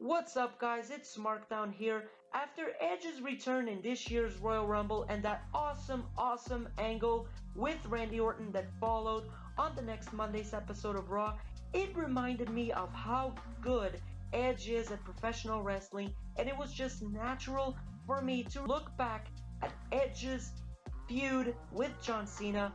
What's up guys, it's Markdown here. After Edge's return in this year's Royal Rumble and that awesome angle with Randy Orton that followed on the next Monday's episode of Raw, it reminded me of how good Edge is at professional wrestling, and it was just natural for me to look back at Edge's feud with John Cena,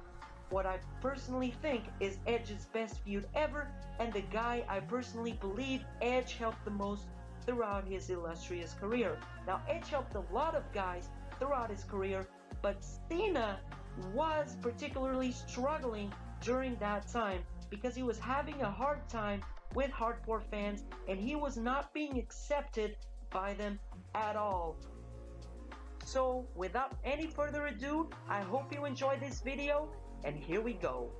what I personally think is Edge's best feud ever, and the guy I personally believe Edge helped the most throughout his illustrious career. Now, Edge helped a lot of guys throughout his career, but Cena was particularly struggling during that time because he was having a hard time with hardcore fans and he was not being accepted by them at all. So, without any further ado, I hope you enjoyed this video. And here we go.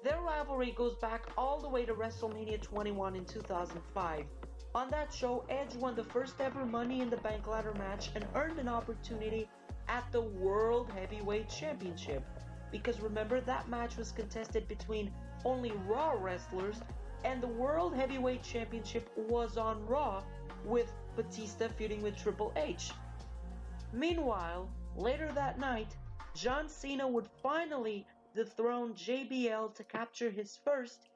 Their rivalry goes back all the way to WrestleMania 21 in 2005. On that show, Edge won the first ever Money in the Bank ladder match and earned an opportunity at the World Heavyweight Championship. Because remember, that match was contested between only Raw wrestlers, and the World Heavyweight Championship was on Raw, with Batista feuding with Triple H. Meanwhile, later that night, John Cena would finally dethrone JBL to capture his first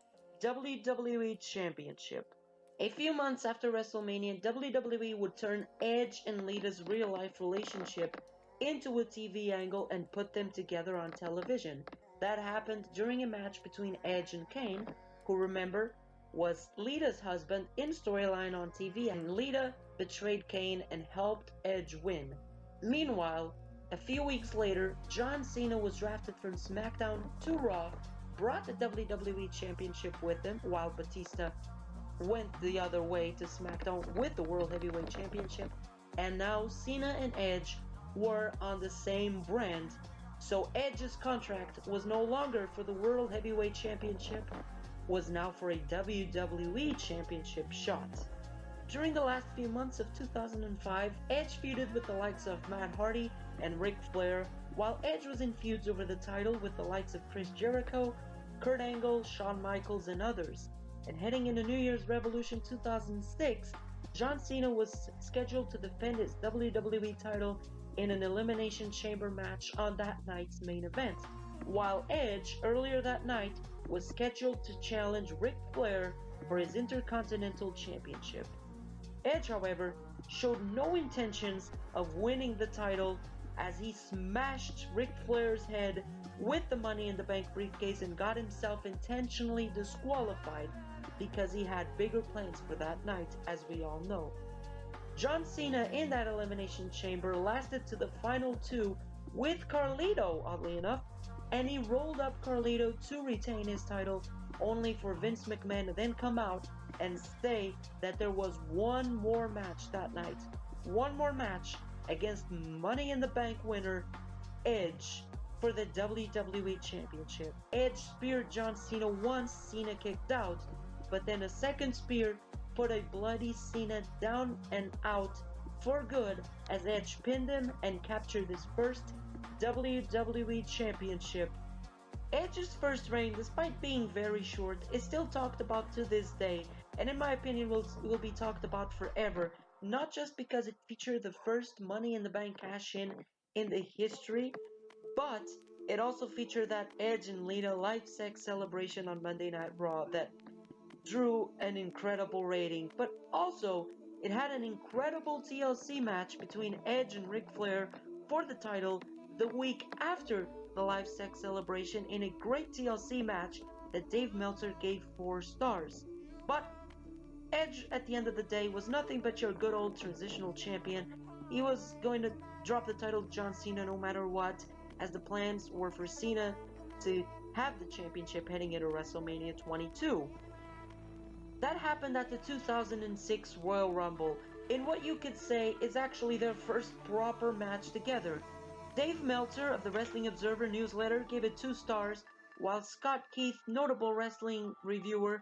WWE Championship. A few months after WrestleMania, WWE would turn Edge and Lita's real-life relationship into a TV angle and put them together on television. That happened during a match between Edge and Kane, who, remember, was Lita's husband in storyline on TV, and Lita betrayed Kane and helped Edge win. Meanwhile, a few weeks later, John Cena was drafted from SmackDown to Raw, brought the WWE Championship with him, while Batista went the other way to SmackDown with the World Heavyweight Championship, and now Cena and Edge were on the same brand, so Edge's contract was no longer for the World Heavyweight Championship, was now for a WWE Championship shot. During the last few months of 2005, Edge feuded with the likes of Matt Hardy and Ric Flair, while Edge was in feuds over the title with the likes of Chris Jericho, Kurt Angle, Shawn Michaels, and others. And heading into New Year's Revolution 2006, John Cena was scheduled to defend his WWE title in an Elimination Chamber match on that night's main event, while Edge, earlier that night, was scheduled to challenge Ric Flair for his Intercontinental Championship. Edge, however, showed no intentions of winning the title as he smashed Ric Flair's head with the Money in the Bank briefcase and got himself intentionally disqualified because he had bigger plans for that night, as we all know. John Cena in that Elimination Chamber lasted to the final two with Carlito, oddly enough, and he rolled up Carlito to retain his title, only for Vince McMahon to then come out and say that there was one more match that night. One more match against Money in the Bank winner Edge for the WWE Championship. Edge speared John Cena once, Cena kicked out, but then a second spear put a bloody Cena down and out for good as Edge pinned him and captured his first WWE Championship. Edge's first reign, despite being very short, is still talked about to this day, and in my opinion will be talked about forever, not just because it featured the first Money in the Bank cash-in the history, but it also featured that Edge and Lita live sex celebration on Monday Night Raw that drew an incredible rating, but also it had an incredible TLC match between Edge and Ric Flair for the title the week after the live sex celebration in a great TLC match that Dave Meltzer gave 4 stars. But Edge, at the end of the day, was nothing but your good old transitional champion. He was going to drop the title to John Cena no matter what, as the plans were for Cena to have the championship heading into WrestleMania 22. That happened at the 2006 Royal Rumble, in what you could say is actually their first proper match together. Dave Meltzer of the Wrestling Observer newsletter gave it 2 stars, while Scott Keith, notable wrestling reviewer,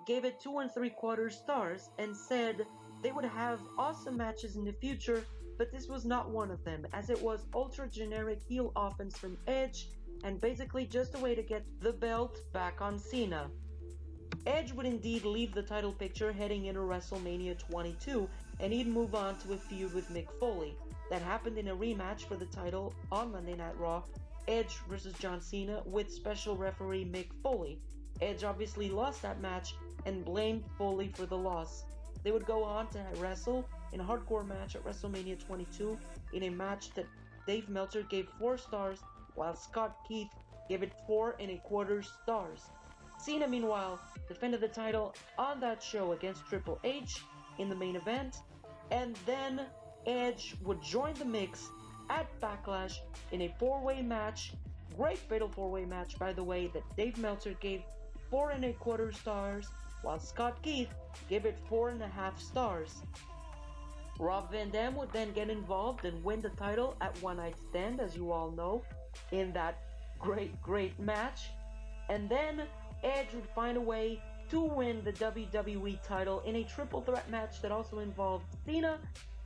gave it 2 3/4 stars and said they would have awesome matches in the future, but this was not one of them, as it was ultra generic heel offense from Edge and basically just a way to get the belt back on Cena. Edge would indeed leave the title picture heading into WrestleMania 22, and he'd move on to a feud with Mick Foley. That happened in a rematch for the title on Monday Night Raw, Edge versus John Cena with special referee Mick Foley. Edge obviously lost that match and blamed Foley for the loss. They would go on to wrestle in a hardcore match at WrestleMania 22 in a match that Dave Meltzer gave 4 stars, while Scott Keith gave it 4.25 stars. Cena, meanwhile, defended the title on that show against Triple H in the main event, and then Edge would join the mix at Backlash in a 4-way match, great fatal 4-way match by the way, that Dave Meltzer gave 4.25 stars, while Scott Keith gave it 4.5 stars. Rob Van Dam would then get involved and win the title at One Night Stand, as you all know, in that great match. And then Edge would find a way to win the WWE title in a triple threat match that also involved Cena,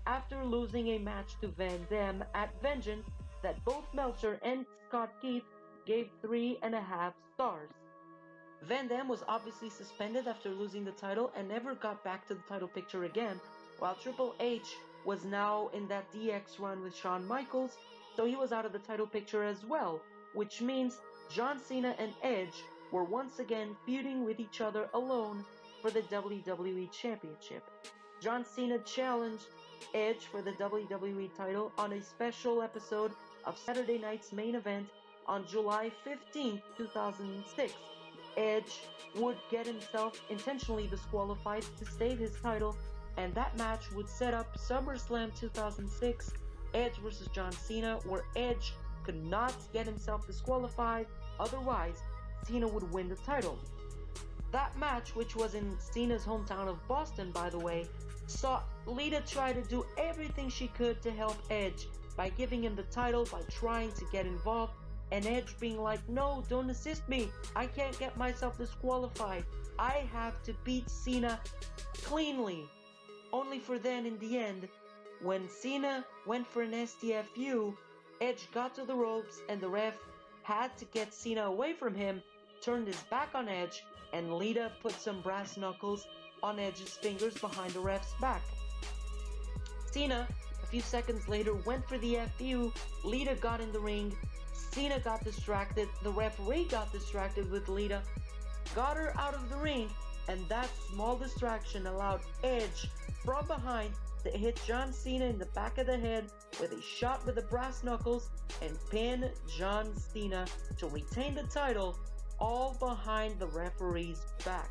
after losing a match to Van Dam at Vengeance that both Meltzer and Scott Keith gave 3.5 stars. Van Dam was obviously suspended after losing the title and never got back to the title picture again, while Triple H was now in that DX run with Shawn Michaels, so he was out of the title picture as well, which means John Cena and Edge were once again feuding with each other alone for the WWE Championship. John Cena challenged Edge for the WWE title on a special episode of Saturday Night's Main Event on July 15, 2006. Edge would get himself intentionally disqualified to save his title, and that match would set up SummerSlam 2006, Edge vs. John Cena, where Edge could not get himself disqualified, otherwise Cena would win the title. That match, which was in Cena's hometown of Boston by the way, saw Lita try to do everything she could to help Edge by giving him the title, by trying to get involved, and Edge being like, no, don't assist me, I can't get myself disqualified, I have to beat Cena cleanly. Only for then, in the end, when Cena went for an STFU, Edge got to the ropes and the ref had to get Cena away from him, turned his back on Edge, and Lita put some brass knuckles on Edge's fingers behind the ref's back. Cena, a few seconds later, went for the FU, Lita got in the ring, Cena got distracted, the referee got distracted with Lita, got her out of the ring, and that small distraction allowed Edge from behind to hit John Cena in the back of the head with a shot with the brass knuckles and pin John Cena to retain the title, all behind the referee's back.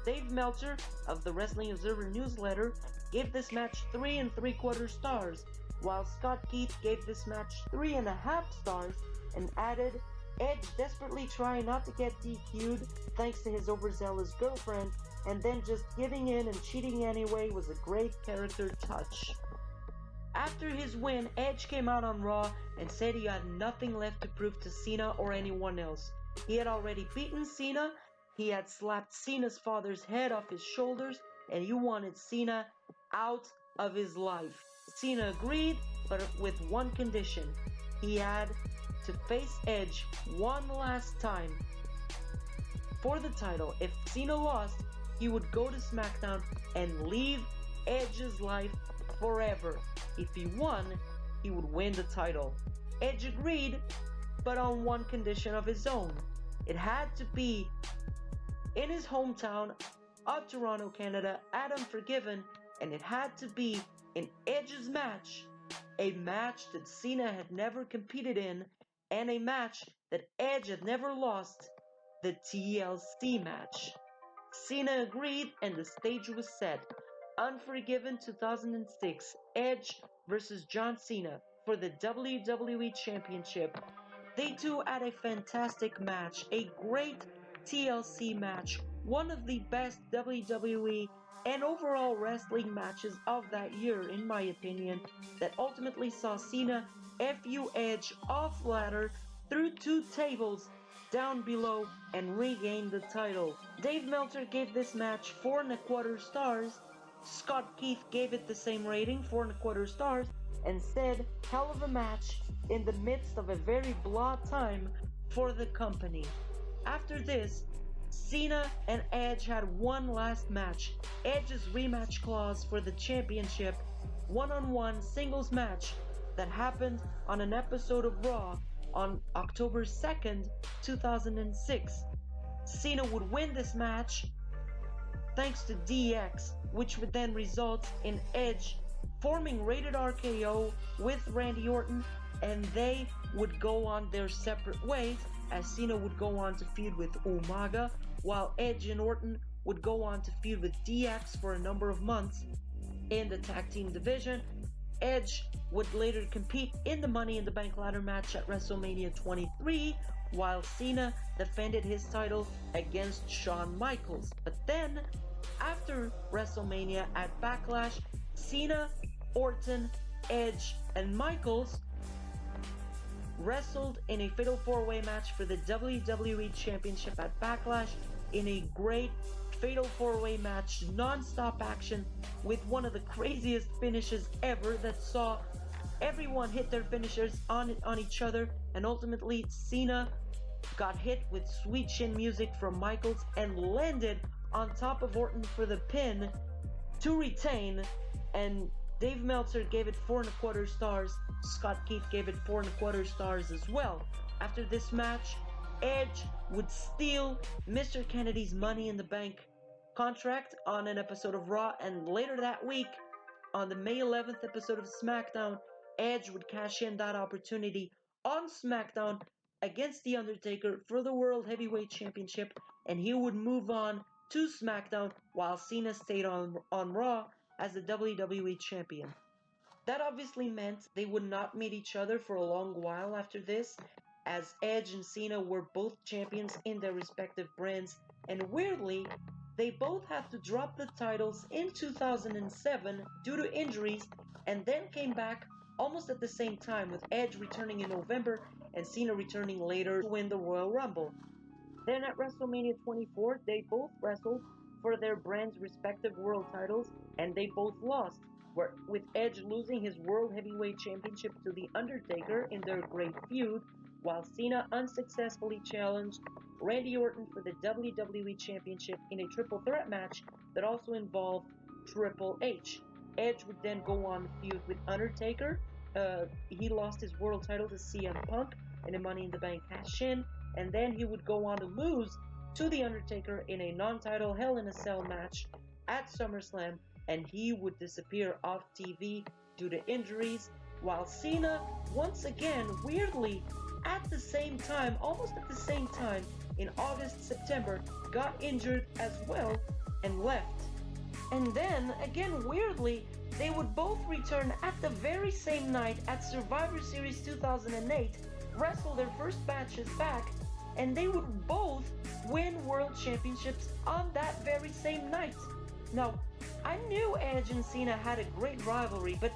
Dave Meltzer of the Wrestling Observer newsletter gave this match 3.75 stars, while Scott Keith gave this match 3.5 stars and added, Edge desperately trying not to get DQ'd thanks to his overzealous girlfriend, and then just giving in and cheating anyway was a great character touch. After his win, Edge came out on Raw and said he had nothing left to prove to Cena or anyone else. He had already beaten Cena, he had slapped Cena's father's head off his shoulders, and he wanted Cena out of his life. Cena agreed, but with one condition. He had to face Edge one last time for the title. If Cena lost, he would go to SmackDown and leave Edge's life forever. If he won, he would win the title. Edge agreed, but on one condition of his own. It had to be in his hometown of Toronto, Canada, at Unforgiven, and it had to be in Edge's match, a match that Cena had never competed in, and a match that Edge had never lost, the TLC match. Cena agreed and the stage was set. Unforgiven 2006, Edge versus John Cena for the WWE Championship. They two had a fantastic match, a great TLC match, one of the best WWE and overall wrestling matches of that year, in my opinion, that ultimately saw Cena FU Edge off ladder through 2 tables down below and regain the title. Dave Meltzer gave this match 4.25 stars. Scott Keith gave it the same rating, 4.25 stars, and said, hell of a match in the midst of a very blah time for the company. After this, Cena and Edge had one last match, Edge's rematch clause for the championship, one-on-one singles match that happened on an episode of Raw on October 2nd, 2006. Cena would win this match thanks to DX, which would then result in Edge forming Rated RKO with Randy Orton, and they would go on their separate ways, as Cena would go on to feud with Umaga, while Edge and Orton would go on to feud with DX for a number of months in the tag team division. Edge would later compete in the Money in the Bank ladder match at WrestleMania 23, while Cena defended his title against Shawn Michaels. But then, after WrestleMania at Backlash, Cena, Orton, Edge, and Michaels wrestled in a Fatal 4-Way match for the WWE Championship at Backlash in a great Fatal 4-Way match, non-stop action with one of the craziest finishes ever that saw everyone hit their finishers on each other, and ultimately Cena got hit with sweet chin music from Michaels and landed on top of Orton for the pin to retain, and Dave Meltzer gave it 4.25 stars. Scott Keith gave it 4.25 stars as well. After this match, Edge would steal Mr. Kennedy's Money in the Bank contract on an episode of Raw, and later that week, on the May 11th episode of SmackDown, Edge would cash in that opportunity on SmackDown against The Undertaker for the World Heavyweight Championship, and he would move on to SmackDown while Cena stayed on Raw as the WWE Champion. That obviously meant they would not meet each other for a long while after this, as Edge and Cena were both champions in their respective brands, and weirdly, they both had to drop the titles in 2007 due to injuries, and then came back almost at the same time, with Edge returning in November and Cena returning later to win the Royal Rumble. Then at WrestleMania 24, they both wrestled for their brand's respective world titles, and they both lost, with Edge losing his World Heavyweight Championship to The Undertaker in their great feud, while Cena unsuccessfully challenged Randy Orton for the WWE Championship in a triple threat match that also involved Triple H. Edge would then go on to feud with Undertaker. He lost his world title to CM Punk in a Money in the Bank cash-in, and then he would go on to lose to The Undertaker in a non-title Hell in a Cell match at SummerSlam, and he would disappear off TV due to injuries, while Cena, once again, weirdly, at the same time, almost at the same time, in August, September, got injured as well and left. And then, again weirdly, they would both return at the very same night at Survivor Series 2008, wrestle their first matches back, and they would both win World Championships on that very same night. Now, I knew Edge and Cena had a great rivalry, but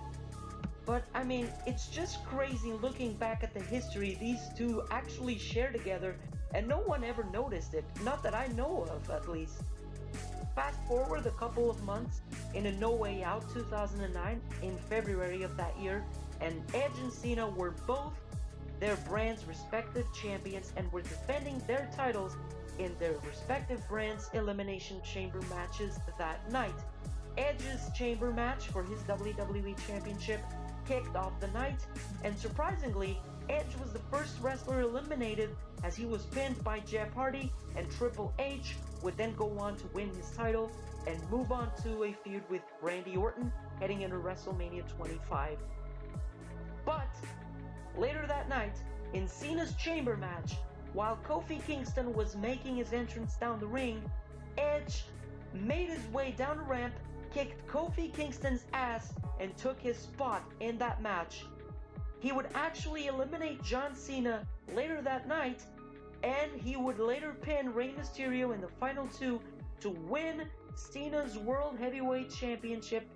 I mean, it's just crazy looking back at the history these two actually share together, and no one ever noticed it, not that I know of at least. Fast forward a couple of months, in a No Way Out 2009, in February of that year, and Edge and Cena were both their brand's respective champions and were defending their titles in their respective brands' Elimination Chamber matches that night. Edge's chamber match for his WWE Championship kicked off the night, and surprisingly, Edge was the first wrestler eliminated as he was pinned by Jeff Hardy, and Triple H would then go on to win his title and move on to a feud with Randy Orton heading into WrestleMania 25. But later that night, in Cena's chamber match, while Kofi Kingston was making his entrance down the ring, Edge made his way down the ramp, kicked Kofi Kingston's ass, and took his spot in that match. He would actually eliminate John Cena later that night, and he would later pin Rey Mysterio in the final two to win Cena's World Heavyweight Championship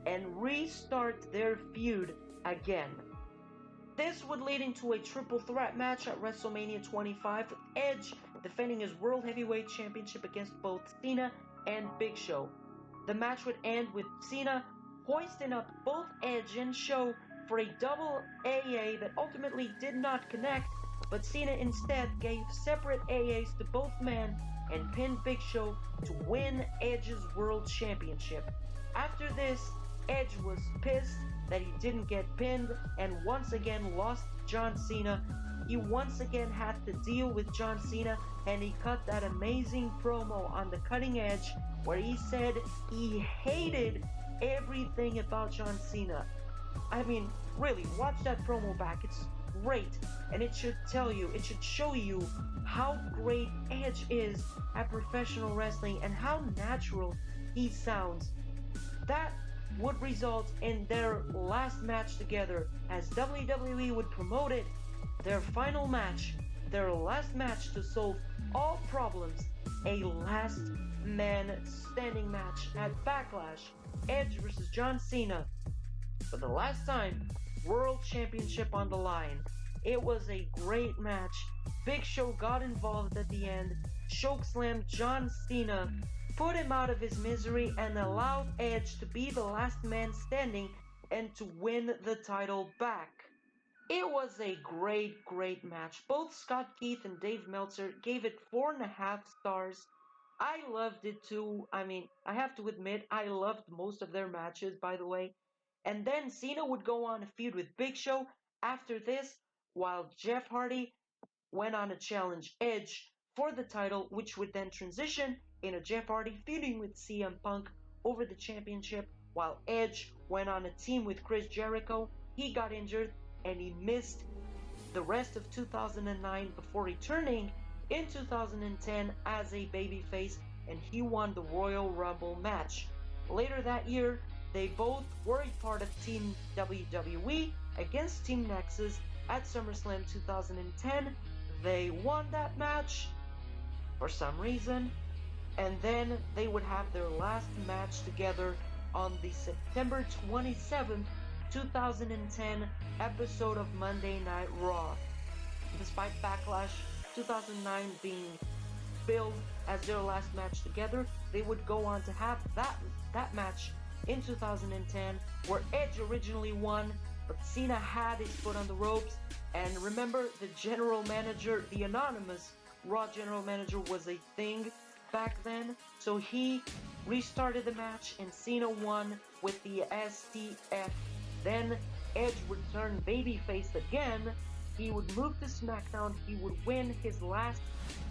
and restart their feud again. This would lead into a triple threat match at WrestleMania 25, with Edge defending his World Heavyweight Championship against both Cena and Big Show. The match would end with Cena hoisting up both Edge and Show for a double AA that ultimately did not connect, but Cena instead gave separate AAs to both men and pinned Big Show to win Edge's World Championship. After this, Edge was pissed that he didn't get pinned and once again lost John Cena. He once again had to deal with John Cena, and he cut that amazing promo on the cutting edge where he said he hated everything about John Cena. I mean, really, watch that promo back. It's great, and it should show you how great Edge is at professional wrestling and how natural he sounds. That would result in their last match together, as WWE would promote it, their final match, their last match to solve all problems, a last man standing match at Backlash, Edge versus John Cena. For the last time, World Championship on the line. It was a great match. Big Show got involved at the end, chokeslammed John Cena, put him out of his misery, and allowed Edge to be the last man standing and to win the title back. It was a great match. Both Scott Keith and Dave Meltzer gave it 4.5 stars. I loved it too. I mean, I have to admit, I loved most of their matches, by the way. And then Cena would go on a feud with Big Show after this, while Jeff Hardy went on to challenge Edge for the title, which would then transition into Jeff Hardy feuding with CM Punk over the championship, while Edge went on a team with Chris Jericho. He got injured and he missed the rest of 2009 before returning in 2010 as a babyface, and he won the Royal Rumble match. Later that year, they both were a part of Team WWE against Team Nexus at SummerSlam 2010. They won that match for some reason, and then they would have their last match together on the September 27th, 2010 episode of Monday Night Raw. Despite Backlash 2009 being billed as their last match together, they would go on to have that match in 2010, where Edge originally won, but Cena had his foot on the ropes. And remember, the general manager, the anonymous Raw general manager, was a thing back then, so he restarted the match and Cena won with the STF. Then Edge would turn babyface again. He would move to SmackDown. He would win his last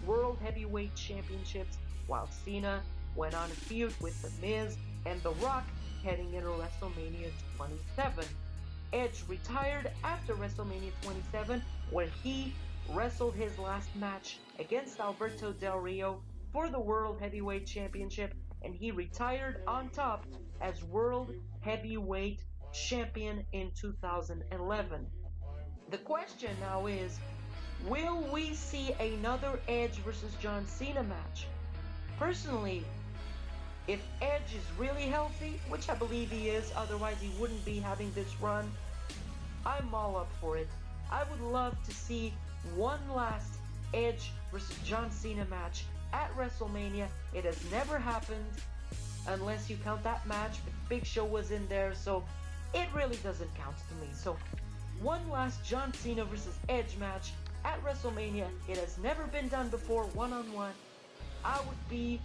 World Heavyweight Championships, while Cena went on a feud with The Miz and The Rock heading into WrestleMania 27. Edge retired after WrestleMania 27, where he wrestled his last match against Alberto Del Rio for the World Heavyweight Championship, and he retired on top as World Heavyweight Champion in 2011. The question now is, will we see another Edge versus John Cena match? Personally, if Edge is really healthy, which I believe he is, otherwise he wouldn't be having this run, I'm all up for it. I would love to see one last Edge versus John Cena match at WrestleMania. It has never happened, unless you count that match, but Big Show was in there, so it really doesn't count to me. So one last John Cena versus Edge match at WrestleMania. It has never been done before, one-on-one. I would be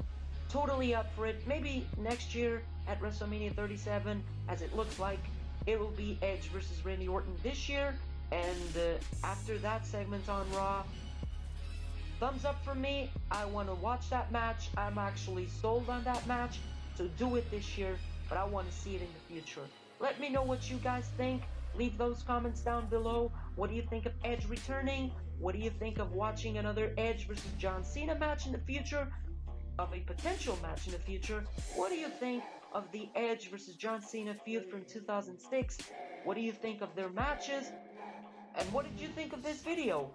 totally up for it. Maybe next year at WrestleMania 37, as it looks like it will be Edge versus Randy Orton this year. And after that segment on Raw, thumbs up from me. I want to watch that match. I'm actually sold on that match, so do it this year, but I want to see it in the future. Let me know what you guys think. Leave those comments down below. What do you think of Edge returning? What do you think of watching another Edge versus John Cena match in the future? Of a potential match in the future? What do you think of the Edge versus John Cena feud from 2006? What do you think of their matches? And what did you think of this video?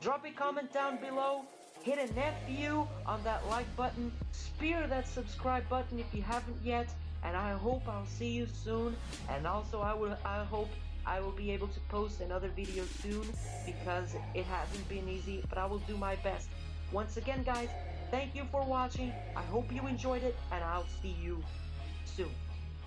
Drop a comment down below. Hit an FU on that like button. Spear that subscribe button if you haven't yet. And I hope I'll see you soon. And also I hope I will be able to post another video soon, because it hasn't been easy, but I will do my best. Once again, guys, thank you for watching. I hope you enjoyed it, and I'll see you soon.